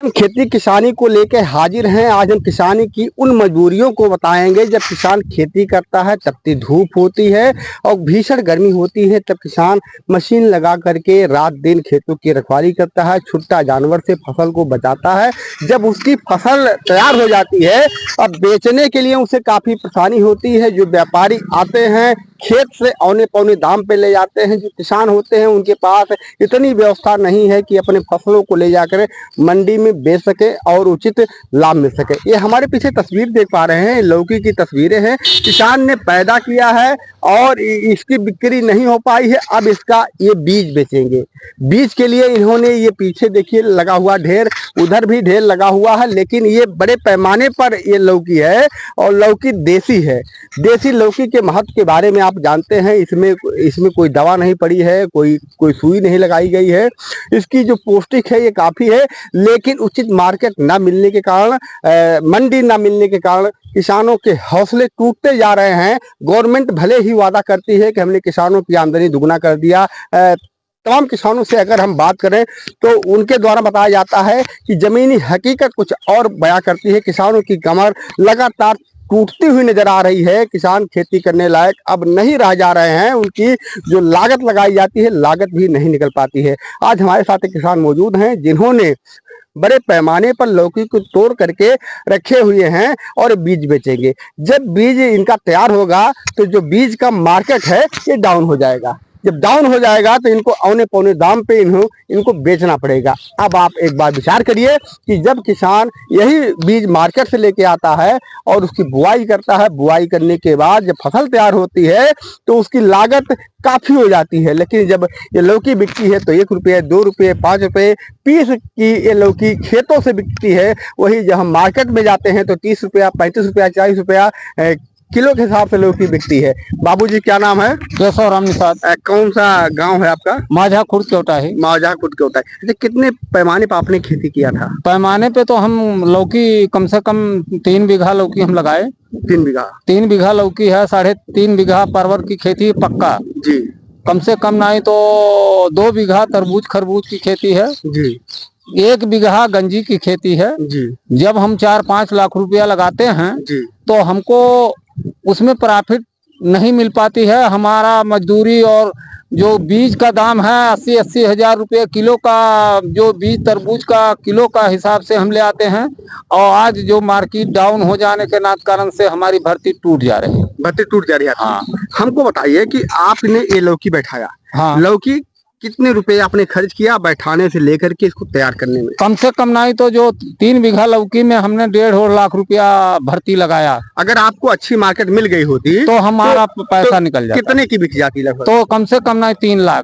खेती किसानी को लेकर हाजिर हैं। आज हम किसानी की उन मजबूरियों को बताएंगे। जब किसान खेती करता है तब की धूप होती है और भीषण गर्मी होती है, तब किसान मशीन लगा करके रात दिन खेतों की रखवाली करता है, छुट्टा जानवर से फसल को बचाता है। जब उसकी फसल तैयार हो जाती है, अब बेचने के लिए उसे काफ़ी परेशानी होती है। जो व्यापारी आते हैं खेत से औने पौने दाम पे ले जाते हैं। जो किसान होते हैं उनके पास इतनी व्यवस्था नहीं है कि अपने फसलों को ले जाकर मंडी में बेच सके और उचित लाभ मिल सके। ये हमारे पीछे तस्वीर देख पा रहे हैं, लौकी की तस्वीरें हैं। किसान ने पैदा किया है और इसकी बिक्री नहीं हो पाई है। अब इसका ये बीज बेचेंगे। बीज के लिए इन्होंने ये पीछे देखिए लगा हुआ ढेर, उधर भी ढेर लगा हुआ है, लेकिन ये बड़े पैमाने पर ये लौकी है और लौकी देसी है। देसी लौकी के महत्व के बारे में आप जानते हैं। इसमें कोई दवा नहीं पड़ी है, कोई सुई नहीं लगाई गई है। इसकी जो पौष्टिक है ये काफ़ी है, लेकिन उचित मार्केट ना मिलने के कारण, मंडी ना मिलने के कारण किसानों के हौसले टूटते जा रहे हैं। गवर्नमेंट भले ही वादा करती है कि हमने किसानों की आमदनी दुगना कर दिया। तमाम किसानों से अगर हम बात करें तो उनके द्वारा बताया जाता है कि ज़मीनी हकीकत कुछ और बयां करती है। किसानों की कमर लगातार टूटती हुई नजर आ रही है। किसान खेती करने लायक अब नहीं रह जा रहे हैं। उनकी जो लागत लगाई जाती है, लागत भी नहीं निकल पाती है। आज हमारे साथ एक किसान मौजूद हैं जिन्होंने बड़े पैमाने पर लौकी को तोड़ करके रखे हुए हैं और बीज बेचेंगे। जब बीज इनका तैयार होगा तो जो बीज का मार्केट है ये डाउन हो जाएगा। जब डाउन हो जाएगा तो इनको औने पौने दाम पे इनको बेचना पड़ेगा। अब आप एक बार विचार करिए कि जब किसान यही बीज मार्केट से लेके आता है और उसकी बुआई करता है, बुआई करने के बाद जब फसल तैयार होती है तो उसकी लागत काफ़ी हो जाती है। लेकिन जब ये लौकी बिकती है तो 1 रुपये, 2 रुपये, 5 रुपये पीस की ये लौकी खेतों से बिकती है। वही जब हम मार्केट में जाते हैं तो 30 रुपया, 35 रुपया, 40 रुपया किलो के हिसाब से लौकी बिकती है। बाबूजी क्या नाम है? केशव राम निषाद। कौन सा गांव है आपका? माझा खुर्द केवटा है। माझा खुर्द केवटा है। अच्छा, कितने पैमाने पर आपने खेती किया था? पैमाने पे तो हम लौकी कम से कम 3 बीघा लौकी हम लगाए। 3 बीघा? 3 बीघा लौकी है। 3.5 बीघा परवल की खेती पक्का जी। कम से कम नहीं तो 2 बीघा तरबूज खरबूज की खेती है जी। 1 बीघा गंजी की खेती है जी। जब हम 4-5 लाख रुपया लगाते हैं जी तो हमको उसमें प्रॉफिट नहीं मिल पाती है। हमारा मजदूरी और जो बीज का दाम है 80-80 हजार रुपये किलो का, जो बीज तरबूज का किलो का हिसाब से हम ले आते हैं। और आज जो मार्केट डाउन हो जाने के नात कारण से हमारी भर्ती टूट जा रही है। भर्ती टूट जा रही है? हाँ। हमको बताइए कि आपने ये लौकी बैठाया। हाँ। लौकी कितने रुपए आपने खर्च किया बैठाने से लेकर के इसको तैयार करने में? कम से कम नहीं तो जो 3 बीघा लौकी में हमने 1.5 लाख रुपया भर्ती लगाया। अगर आपको अच्छी मार्केट मिल गई होती तो हमारा पैसा निकल जाता। कितने की बिक जाती लगभग? तो कम से कम नहीं 3 लाख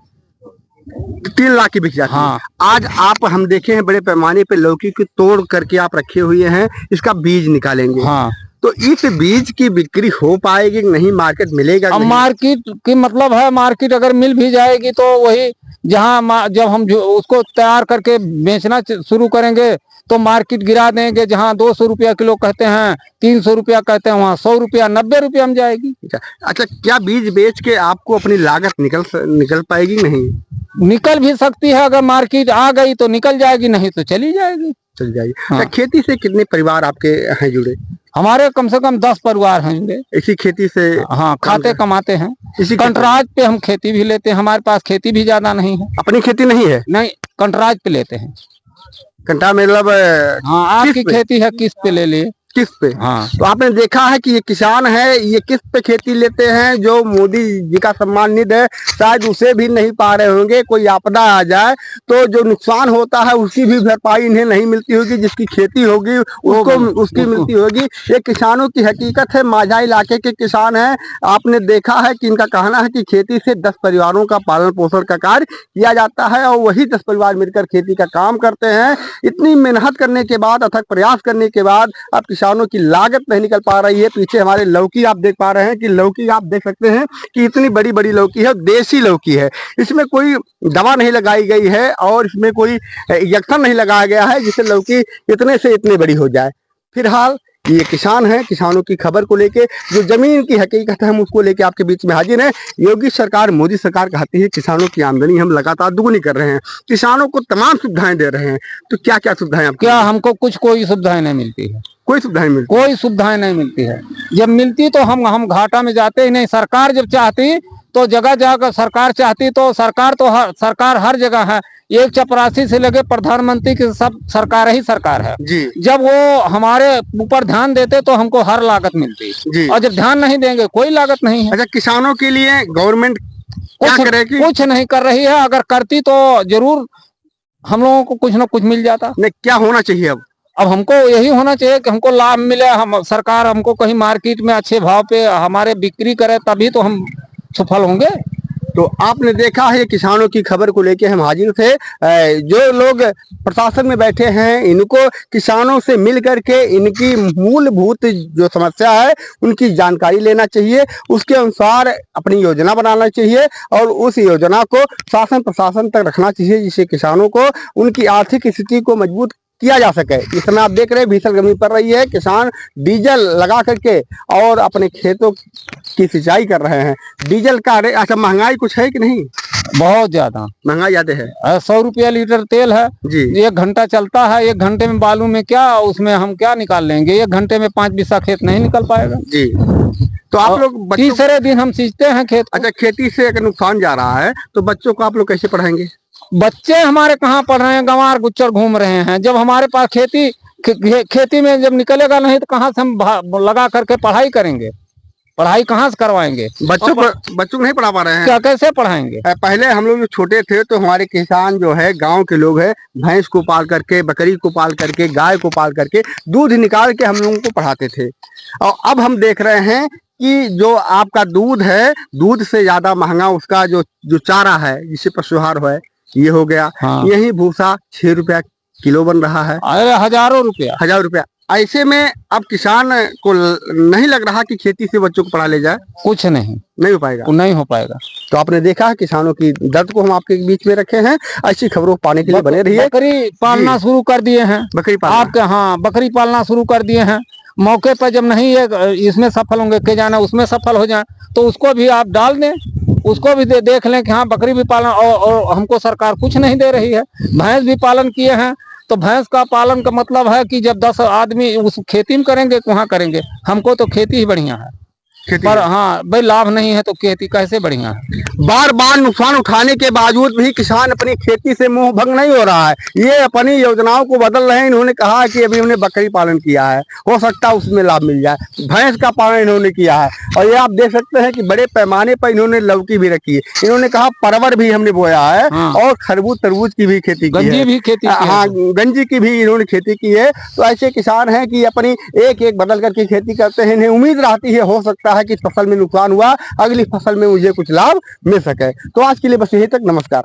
3 लाख की बिक जाती। हाँ। आज आप हम देखे हैं बड़े पैमाने पे लौकी को तोड़ करके आप रखे हुए हैं, इसका बीज निकालेंगे। हाँ। तो इस बीज की बिक्री हो पाएगी नहीं? मार्केट मिलेगा? अब मार्केट की मतलब है, मार्केट अगर मिल भी जाएगी तो वही जहां जब हम उसको तैयार करके बेचना शुरू करेंगे तो मार्केट गिरा देंगे। जहां 200 रुपया किलो कहते हैं, 300 रुपया कहते हैं, वहां 100 रुपया 90 रुपया में जाएगी। अच्छा, क्या बीज बेच के आपको अपनी लागत निकल पाएगी? नहीं निकल भी सकती है। अगर मार्केट आ गई तो निकल जाएगी, नहीं तो चली जाएगी। हाँ। खेती से कितने परिवार आपके हैं जुड़े? हमारे कम से कम 10 परिवार हैं जुड़े इसी खेती से। हाँ, खाते कमाते हैं। इसी कंट्राज पे हम खेती भी लेते हैं। हमारे पास खेती भी ज्यादा नहीं है। अपनी खेती नहीं है? नहीं, कंट्राज पे लेते हैं। कंट्रा मतलब? हाँ, आपकी खेती है किस्त पे ले लिए। किस्त पे? हाँ। तो आपने देखा है कि ये किसान है, ये किस्त पे खेती लेते हैं। जो मोदी जी का सम्मान निधि है शायद उसे भी नहीं पा रहे होंगे। कोई आपदा आ जाए तो जो नुकसान होता है उसकी भी भरपाई इन्हें नहीं मिलती होगी। जिसकी खेती होगी उसको उसकी मिलती होगी। ये किसानों की हकीकत है। माझा इलाके के किसान हैं। आपने देखा है कि इनका कहना है कि खेती से 10 परिवारों का पालन पोषण का कार्य किया जाता है और वही 10 परिवार मिलकर खेती का काम करते हैं। इतनी मेहनत करने के बाद, अथक प्रयास करने के बाद अब किसानों की लागत नहीं निकल पा रही है। पीछे हमारे लौकी आप देख पा रहे हैं कि लौकी आप देख सकते हैं कि इतनी बड़ी बड़ी लौकी है, देसी लौकी है। इसमें कोई दवा नहीं लगाई गई है और इसमें कोई इंजेक्शन नहीं लगाया गया है जिससे लौकी इतने से इतनी बड़ी हो जाए। फिलहाल ये किसान हैं, किसानों की खबर को लेके जो जमीन की हकीकत है हम उसको लेके आपके बीच में हाजिर हैं। योगी सरकार, मोदी सरकार कहती है किसानों की आमदनी हम लगातार दुगनी कर रहे हैं, किसानों को तमाम सुविधाएं दे रहे हैं। तो क्या क्या सुविधाएं आपको? क्या हमको कोई सुविधाएं नहीं मिलती है, कोई सुविधाएं मिलती? कोई सुविधाएं नहीं मिलती है। जब मिलती तो हम घाटा में जाते ही नहीं। सरकार जब चाहती तो जगह जगह सरकार चाहती तो सरकार हर जगह है। एक चपरासी से लगे प्रधानमंत्री की सब सरकार ही सरकार है जी जब वो हमारे ऊपर ध्यान देते तो हमको हर लागत मिलती जी। और जब ध्यान नहीं देंगे कोई लागत नहीं है। अच्छा, किसानों के लिए गवर्नमेंट क्या करेगी? कुछ नहीं कर रही है। अगर करती तो जरूर हम लोगों को कुछ न कुछ मिल जाता। नहीं, क्या होना चाहिए अब हमको यही होना चाहिए कि हमको लाभ मिले। हम सरकार हमको कहीं मार्केट में अच्छे भाव पे हमारे बिक्री करे तभी तो हम सफल होंगे। तो आपने देखा है किसानों की खबर को लेके हम हाजिर थे। जो लोग प्रशासन में बैठे हैं इनको किसानों से मिल करके इनकी मूलभूत जो समस्या है उनकी जानकारी लेना चाहिए, उसके अनुसार अपनी योजना बनाना चाहिए और उस योजना को शासन प्रशासन तक रखना चाहिए जिससे किसानों को उनकी आर्थिक स्थिति को मजबूत किया जा सके। इस समय आप देख रहे हैं भीषण गर्मी पड़ रही है, किसान डीजल लगा करके और अपने खेतों की सिंचाई कर रहे हैं। डीजल का रेट, अच्छा महंगाई कुछ है कि नहीं? बहुत ज्यादा महंगाई ज्यादा है। 100 रुपया लीटर तेल है जी। 1 घंटा चलता है। 1 घंटे में बालू में क्या उसमें हम क्या निकाल लेंगे? 1 घंटे में 5 बीसा खेत नहीं निकल पाएगा जी। तो आप लोग तीसरे दिन हम सींचते हैं खेत को। अच्छा, खेती से अगर नुकसान जा रहा है तो बच्चों को आप लोग कैसे पढ़ाएंगे? बच्चे हमारे कहाँ पढ़ रहे हैं? गंवार गुच्चर घूम रहे हैं। जब हमारे पास खेती में जब निकलेगा नहीं तो कहाँ से हम लगा करके पढ़ाई करेंगे? पढ़ाई कहाँ से करवाएंगे? बच्चों को नहीं पढ़ा पा रहे हैं। क्या कैसे पढ़ाएंगे? पहले हम लोग जो छोटे थे तो हमारे किसान जो है गांव के लोग है भैंस को पाल करके, बकरी को पाल करके, गाय को पाल करके दूध निकाल के हम लोगों को पढ़ाते थे। और अब हम देख रहे हैं कि जो आपका दूध है, दूध से ज्यादा महंगा उसका जो चारा है जिससे पशु आहार है ये हो गया। हाँ। यही भूसा 6 रुपया किलो बन रहा है। अरे हजारों रुपया। ऐसे में अब किसान को नहीं लग रहा कि खेती से बच्चों को पढ़ा ले जाए। कुछ नहीं हो पाएगा। नहीं हो पाएगा। तो आपने देखा है किसानों की दर्द को हम आपके बीच में रखे हैं। ऐसी खबरों को पाने के लिए बने रहिए। बकरी पालना शुरू कर दिए हैं। बकरी पालना आपके हाँ बकरी पालना शुरू कर दिए हैं। मौके पर जब नहीं है इसमें सफल होंगे के जाना उसमें सफल हो जाए तो उसको भी आप डाल दें, उसको भी देख लें कि हाँ बकरी भी पालन और हमको सरकार कुछ नहीं दे रही है। भैंस भी पालन किए हैं तो भैंस का पालन का मतलब है कि जब 10 आदमी उस खेती में करेंगे कहाँ करेंगे? हमको तो खेती ही बढ़िया है। पर हाँ भाई लाभ नहीं है तो खेती कैसे बढ़िया है? बार बार नुकसान उठाने के बावजूद भी किसान अपनी खेती से मुंह भंग नहीं हो रहा है। ये अपनी योजनाओं को बदल रहे हैं। इन्होंने कहा कि अभी हमने बकरी पालन किया है, हो सकता है उसमें लाभ मिल जाए। भैंस का पालन इन्होंने किया है और ये आप देख सकते हैं कि बड़े पैमाने पर इन्होंने लौकी भी रखी है। इन्होंने कहा परवर भी हमने बोया है। हाँ। और खरबूज तरबूज की भी खेती की है। हाँ, गंजी की भी इन्होंने खेती की है। तो ऐसे किसान हैं कि अपनी एक एक बदल करके खेती करते हैं। इन्हें उम्मीद रहती है हो सकता है कि फसल में नुकसान हुआ, अगली फसल में मुझे कुछ लाभ मिल सके। तो आज के लिए बस यही तक। नमस्कार।